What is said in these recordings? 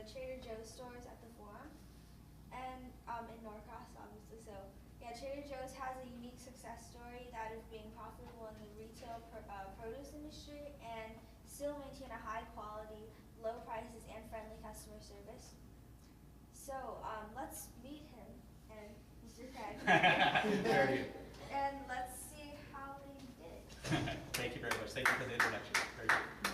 the Trader Joe's stores at the Forum, and in Norcross, obviously. So yeah, Trader Joe's has a unique success story that is being profitable in the retail produce industry and still maintain a high quality, low prices, and friendly customer service. So let's meet him and Mr. Craig, and let's see how they did. Thank you very much. Thank you for the introduction. Very good.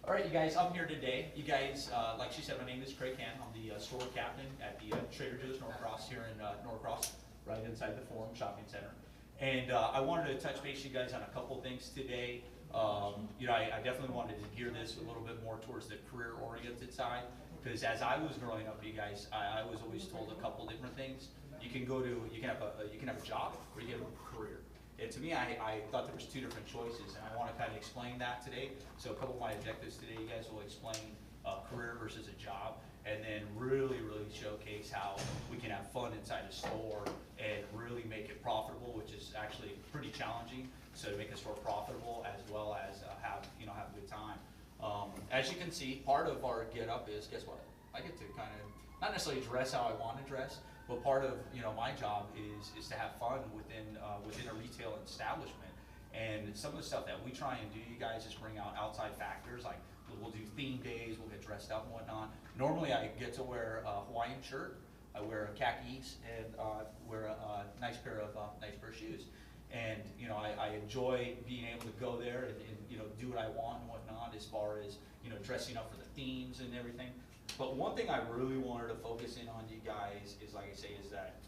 All right, you guys, I'm here today. You guys, like she said, my name is Craig Cann. I'm the store captain at the Trader Joe's Norcross here in Norcross, right inside the Forum Shopping Center. And I wanted to touch base with you guys on a couple things today. I definitely wanted to gear this a little bit more towards the career-oriented side, because as I was growing up, you guys, I was always told a couple different things. You can have a job, or you can have a career. And to me, I thought there was two different choices, and I want to kind of explain that today. So a couple of my objectives today, you guys will explain career versus a job, and then really showcase how we can have fun inside a store and really make it profitable, which is actually pretty challenging. So to make a store profitable as well as have a good time. As you can see, part of our get up is, guess what? I get to kind of not necessarily dress how I want to dress, but part of my job is to have fun within a retail establishment. And some of the stuff that we try and do, you guys, is bring out outside factors. Like we'll do theme days, we'll get dressed up and whatnot. Normally I get to wear a Hawaiian shirt, I wear khakis, and wear a nice pair of shoes. And I enjoy being able to go there and do what I want and whatnot, as far as dressing up for the themes and everything. But one thing I really wanted to focus in on, you guys, is, like I say, is that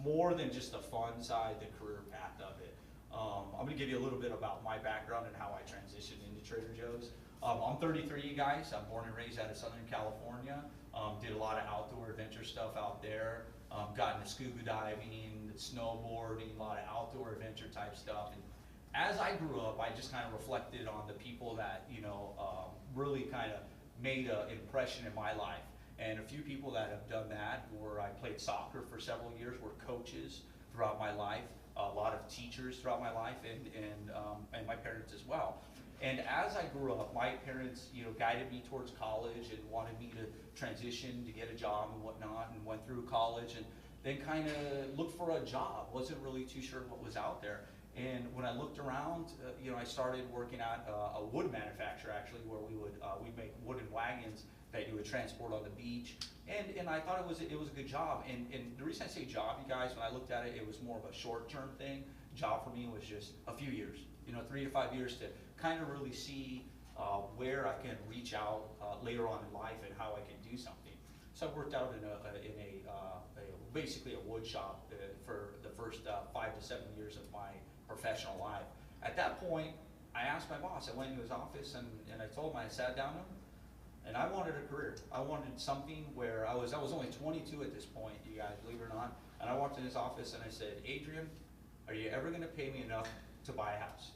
more than just the fun side, the career path of it. I'm going to give you a little bit about my background and how I transitioned into Trader Joe's. I'm 33, you guys. I'm born and raised out of Southern California. Did a lot of outdoor adventure stuff out there. Got into scuba diving, snowboarding, a lot of outdoor adventure type stuff. And as I grew up, I just kind of reflected on the people that really kind of made an impression in my life. And a few people that have done that were, I played soccer for several years, were coaches throughout my life, a lot of teachers throughout my life, and my parents as well. And as I grew up, my parents guided me towards college and wanted me to transition to get a job and whatnot, and went through college and then kind of looked for a job. Wasn't really too sure what was out there. And when I looked around, I started working at a wood manufacturer, actually, where we'd make wooden wagons that you would transport on the beach. And I thought it was a good job. And the reason I say job, you guys, when I looked at it, it was more of a short-term thing. Job for me was just a few years, 3 to 5 years, to kind of really see where I can reach out later on in life and how I can do something. So I worked out in basically a wood shop for the first 5 to 7 years of my professional life. At that point, I asked my boss. I went into his office and I told him, I sat down with him, and I wanted a career. I wanted something where I was only 22 at this point, you guys, believe it or not. And I walked in his office and I said, Adrian, are you ever going to pay me enough to buy a house?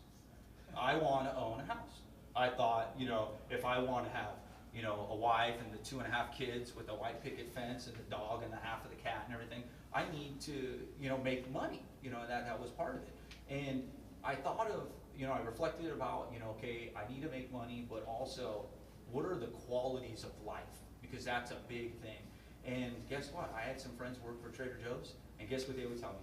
I want to own a house. I thought, if I want to have, a wife and the 2.5 kids with a white picket fence and the dog and the half of the cat and everything, I need to, make money. That was part of it. And I thought of, I reflected about, okay, I need to make money, but also, what are the qualities of life? Because that's a big thing. And guess what? I had some friends work for Trader Joe's, and guess what they would tell me?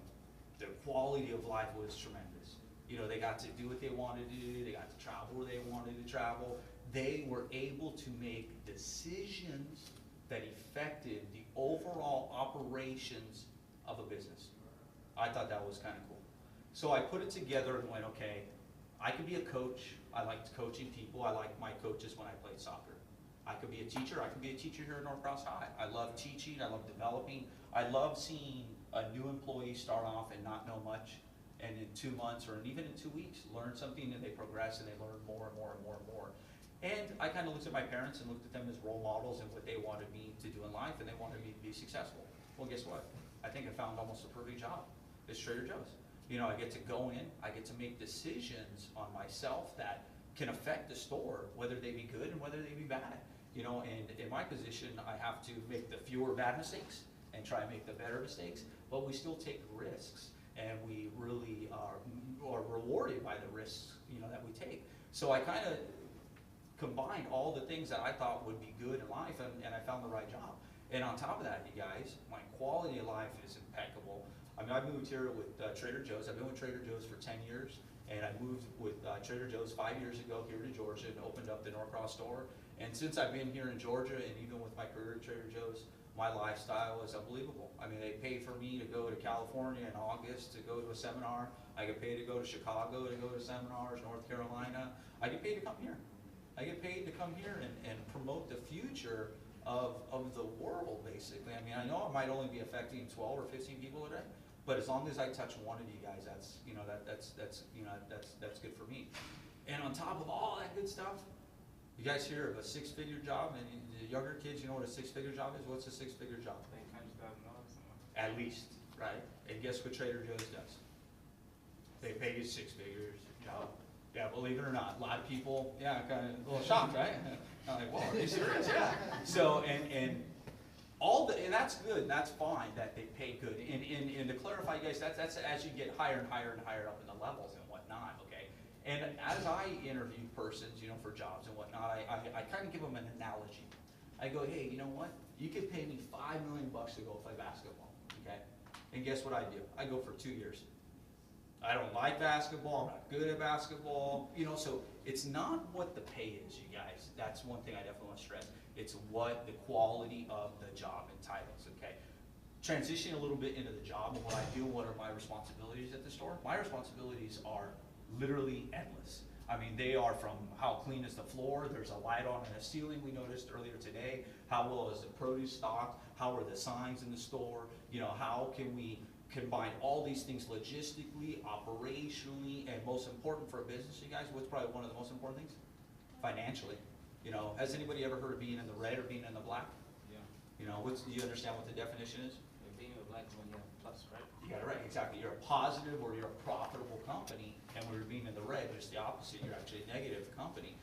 The quality of life was tremendous. They got to do what they wanted to do. They got to travel where they wanted to travel. They were able to make decisions that affected the overall operations of a business. I thought that was kind of cool. So I put it together and went, okay, I could be a coach. I liked coaching people. I liked my coaches when I played soccer. I could be a teacher. I could be a teacher here at Norcross High. I love teaching. I love developing. I love seeing a new employee start off and not know much, and in 2 months or even in 2 weeks learn something, and they progress and they learn more and more and more and more. And I kind of looked at my parents and looked at them as role models and what they wanted me to do in life, and they wanted me to be successful. Well, guess what? I think I found almost a perfect job. It's Trader Joe's. I get to go in, I get to make decisions on myself that can affect the store, whether they be good and whether they be bad. And in my position, I have to make the fewer bad mistakes and try and make the better mistakes, but we still take risks, and we really are rewarded by the risks, that we take. So I kind of combined all the things that I thought would be good in life, and I found the right job. And on top of that, you guys, my quality of life is impeccable. I mean, I moved here with Trader Joe's. I've been with Trader Joe's for 10 years, and I moved with Trader Joe's 5 years ago here to Georgia and opened up the Norcross store. And since I've been here in Georgia, and even with my career at Trader Joe's, my lifestyle is unbelievable. I mean, they pay for me to go to California in August to go to a seminar. I get paid to go to Chicago to go to seminars, North Carolina. I get paid to come here. I get paid to come here and promote the future of the world, basically. I mean, I know it might only be affecting 12 or 15 people a day, but as long as I touch one of you guys, that's good for me. And on top of all that good stuff, you guys hear of a six-figure job, and the younger kids, you know what a six-figure job is? What's a six-figure job? $800,000. At least, right? And guess what Trader Joe's does? They pay you 6 figures job. Yeah, believe it or not, a lot of people, yeah, kind of a little shocked, right? I'm like, whoa, are you serious? Yeah. So, and that's good, and that's fine that they pay good. And to clarify, you guys, that's as you get higher and higher and higher up in the levels and whatnot, okay? And as I interview persons, you know, for jobs and whatnot, I kind of give them an analogy. I go, hey, you know what? You could pay me $5 million to go play basketball, okay? And guess what I do? I go for 2 years. I don't like basketball, I'm not good at basketball, you know, so it's not what the pay is, you guys. That's one thing I definitely want to stress. It's what the quality of the job entitles, okay? Transitioning a little bit into the job and what I do, what are my responsibilities at the store? My responsibilities are literally endless. I mean, they are from how clean is the floor, there's a light on in the ceiling we noticed earlier today, how well is the produce stocked, how are the signs in the store, you know, how can we combine all these things logistically, operationally, and most important for a business, you guys, what's probably one of the most important things? Financially. You know, has anybody ever heard of being in the red or being in the black? Yeah. You know, do you understand what the definition is? Being in the black when you're plus, right? You got it right, exactly. You're a positive or you're a profitable company, and when you're being in the red, just the opposite, you're actually a negative company.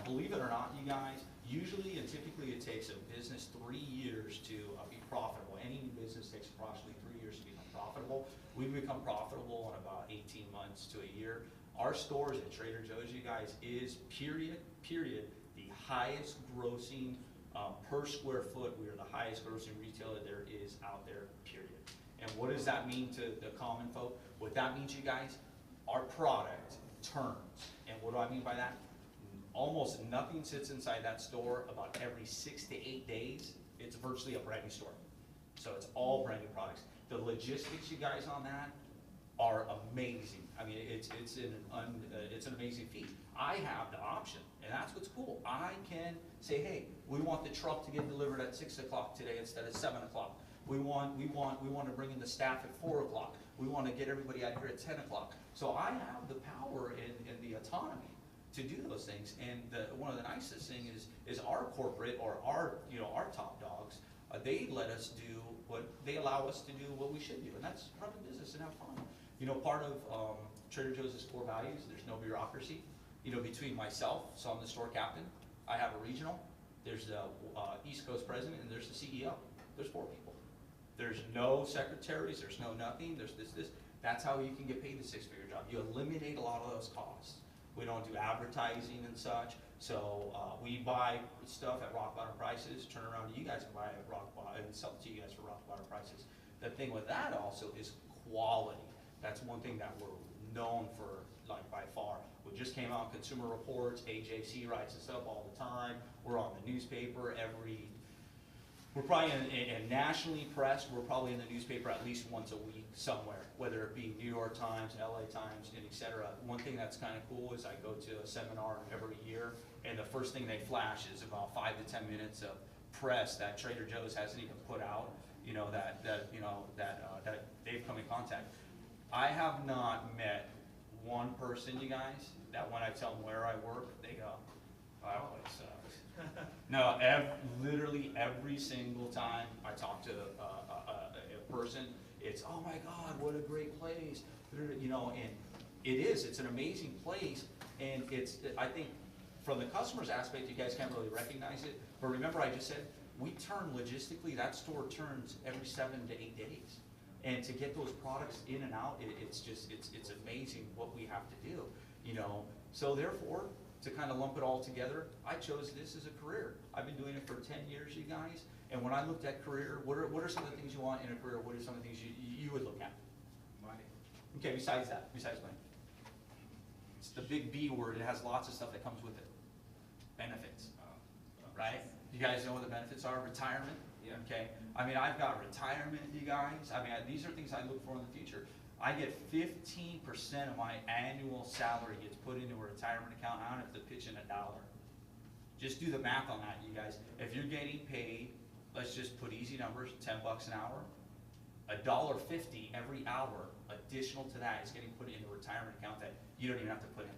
Believe it or not, you guys, usually and typically it takes a business 3 years to be profitable. Any new business takes approximately 3 years to become profitable. We become profitable in about 18 months to a year. Our stores at Trader Joe's, you guys, is period, the highest grossing per square foot. We are the highest grossing retailer there is out there, period. And what does that mean to the common folk? What that means, you guys, our product turns. And what do I mean by that? Almost nothing sits inside that store. About every 6 to 8 days, it's virtually a brand new store. So it's all brand new products. The logistics, you guys, on that are amazing. I mean, it's an amazing feat. I have the option, and that's what's cool. I can say, hey, we want the truck to get delivered at 6 o'clock today instead of 7 o'clock. We want to bring in the staff at 4 o'clock. We want to get everybody out here at 10 o'clock. So I have the power and the autonomy to do those things. And one of the nicest thing is our corporate or our top dogs. They let us do they allow us to do what we should do, and that's run a business and have fun. You know, part of Trader Joe's core values, there's no bureaucracy. You know, between myself, so I'm the store captain, I have a regional, there's the East Coast president, and there's the CEO. There's 4 people. There's no secretaries, there's no nothing, there's this. That's how you can get paid the 6-figure job. You eliminate a lot of those costs. We don't do advertising and such. So we buy stuff at rock bottom prices, turn around to you guys and buy it at rock bottom and sell it to you guys for rock bottom prices. The thing with that also is quality. That's one thing that we're known for, like, by far. We just came out Consumer Reports. AJC writes us up all the time. We're on the newspaper we're probably in nationally pressed. We're probably in the newspaper at least once a week somewhere, whether it be New York Times, LA Times, and et cetera. One thing that's kind of cool is I go to a seminar every year, and the first thing they flash is about 5 to 10 minutes of press that Trader Joe's hasn't even put out, you know, that they've come in contact. I have not met one person, you guys, that when I tell them where I work, they go, "Oh, that place sucks." No, literally every single time I talk to a person, it's, "Oh my God, what a great place," you know, and it's an amazing place, and I think from the customer's aspect, you guys can't really recognize it, but remember I just said, we turn logistically, that store turns every 7 to 8 days. And to get those products in and out, it's amazing what we have to do, you know. So therefore, to kind of lump it all together, I chose this as a career. I've been doing it for 10 years, you guys, and when I looked at career, what are some of the things you want in a career? What are some of the things you would look at? Money. Okay, besides money. It's the big B word, it has lots of stuff that comes with it. Benefits, right? You guys know what the benefits are? Retirement, Yeah. okay? I mean, I've got retirement, you guys. I mean, these are things I look for in the future. I get 15% of my annual salary gets put into a retirement account. I don't have to pitch in $1. Just do the math on that, you guys. If you're getting paid, let's just put easy numbers, 10 bucks an hour, $1.50 every hour additional to that is getting put into a retirement account that you don't even have to put in,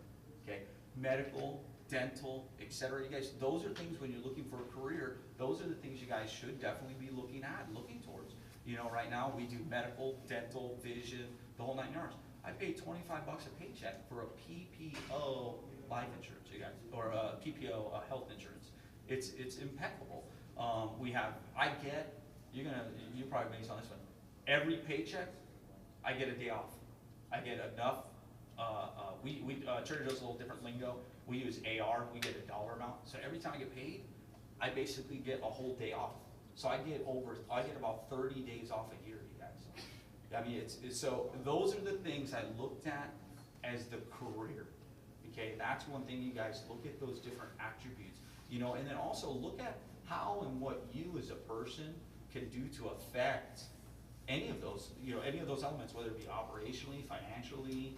okay? Medical, dental, etc. You guys, those are things when you're looking for a career, those are the things you guys should definitely be looking at, looking towards. You know, right now we do medical, dental, vision, the whole 9 yards. I pay 25 bucks a paycheck for a PPO life insurance, you guys, or a PPO health insurance. It's impeccable. You're probably based on this one. Every paycheck, I get a day off. I get enough. Trader Joe's a little different lingo. We use AR. We get a dollar amount. So every time I get paid, I basically get a whole day off. So I get about 30 days off a year, you guys. I mean, so those are the things I looked at as the career. Okay, that's one thing, you guys, look at those different attributes, you know, and then also look at how and what you as a person can do to affect any of those, you know, any of those elements, whether it be operationally, financially,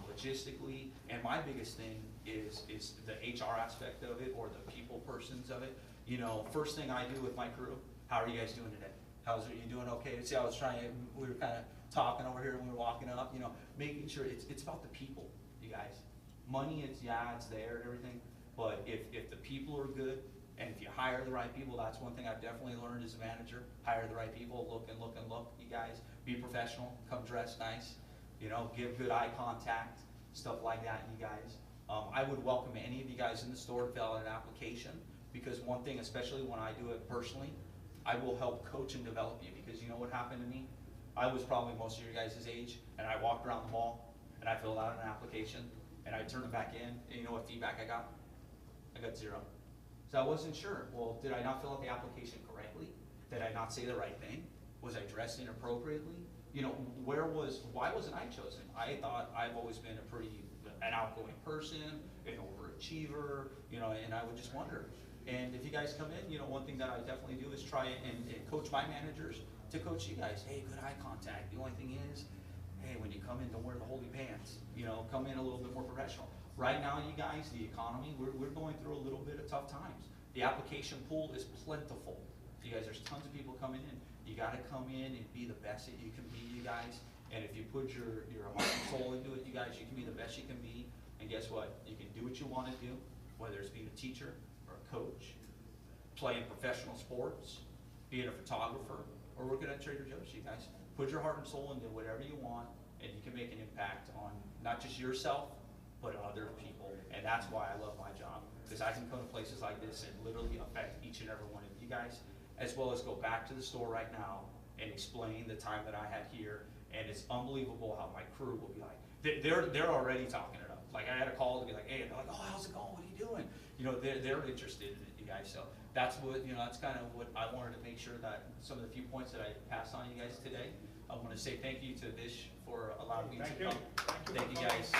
logistically. And my biggest thing is the HR aspect of it, or the people persons of it. You know, first thing I do with my crew, how are you guys doing today? How's it, you doing okay? See, we were kind of talking over here when we were walking up, you know, making sure it's about the people, you guys. Money, it's there and everything, but if the people are good, and if you hire the right people, that's one thing I've definitely learned as a manager. Hire the right people, look, you guys. Be professional, come dressed nice, you know, give good eye contact, stuff like that, you guys. I would welcome any of you guys in the store to fill out an application, because one thing, especially when I do it personally, I will help coach and develop you, because you know what happened to me? I was probably most of your guys' age, and I walked around the mall, and I filled out an application, and I turned it back in, and you know what feedback I got? I got 0. So I wasn't sure. Well, did I not fill out the application correctly? Did I not say the right thing? Was I dressed inappropriately? You know, why wasn't I chosen? I thought I've always been an outgoing person, an overachiever, you know, and I would just wonder. And if you guys come in, you know, one thing that I definitely do is try and coach my managers to coach you guys. Hey, good eye contact. The only thing is, hey, when you come in, don't wear the holy pants. You know, come in a little bit more professional. Right now, you guys, the economy, we're going through a little bit of tough times. The application pool is plentiful. You guys, there's tons of people coming in. You gotta come in and be the best that you can be, you guys. And if you put your heart and soul into it, you guys, you can be the best you can be. And guess what? You can do what you wanna do, whether it's being a teacher or a coach, playing professional sports, being a photographer, or working at Trader Joe's, you guys. Put your heart and soul into whatever you want, and you can make an impact on not just yourself, but other people. And that's why I love my job, because I can come to places like this and literally affect each and every one of you guys, as well as go back to the store right now and explain the time that I had here. And it's unbelievable how my crew will be like, they're already talking it up. Like, I had a call to be like, hey, and they're like, oh, how's it going? What are you doing? You know, they're interested in it, you guys. So that's what, you know, that's kind of what I wanted to make sure that some of the few points that I passed on you guys today. I want to say thank you to Vish for allowing me to come. Thank you guys.